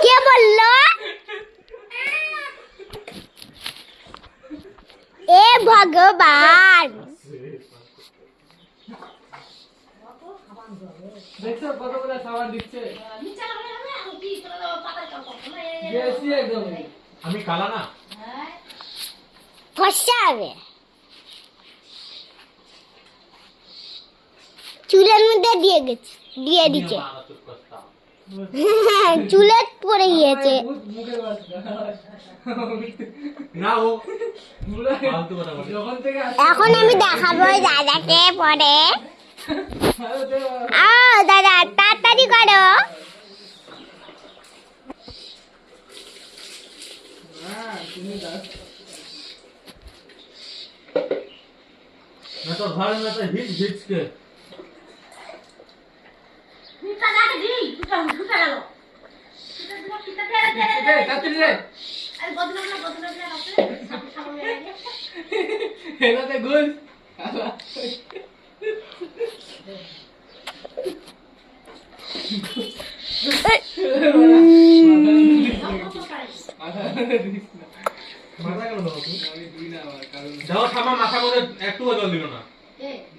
কে বললো এ ভগবান? দেখছো কতগুলো সাবান দিচ্ছে। আমি কালা না ফর্সা হবে। চুলের মধ্যে দিয়ে দিচ্ছে। চুলে পড়ে গিয়েছে। না ও ফালতু কথা বলে। এখন আমি দেখাবো দাদাকে পরে। দাদা তাড়াতাড়ি করো। मैं तो घर में तो हिच के যাও থামা মাথা মধ্যে একটু জল দিল না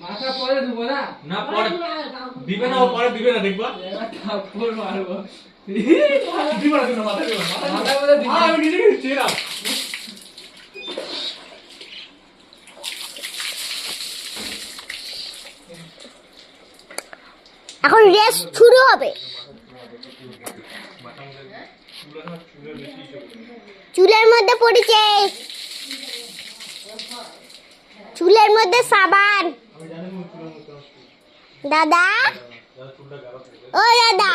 মাথা পরে দেবো না না পরে দিবে না ও পরে দিবে না দেখবা থাপ্পড় মারবো দিবা না তুমি মাথা দিবা মাথা মধ্যে দিবি। আমি নিজে দিচ্ছি না এখন রেস শুরু হবে। চুলের মধ্যে পড়েছে, চুলের মধ্যে সাবান। দাদা ও দাদা,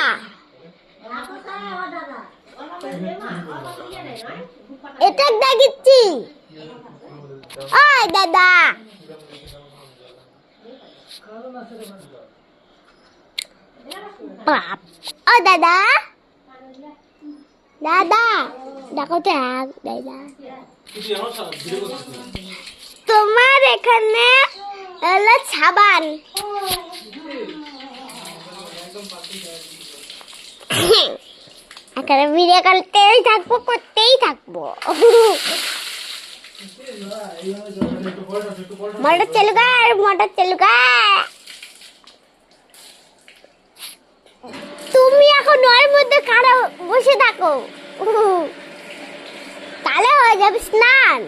এটা দেখিচ্ছি। ও দাদা বাপ, ও দাদা দাদা দেখো তো দাদা, তোমার এখানে হলো সাবান। এখানে ভিডিও করতেই থাকবো। মোটর চালুকা। তুমি এখন ওর মধ্যে খারাপ বসে থাকো, তাহলে হয়ে যাবে স্নান।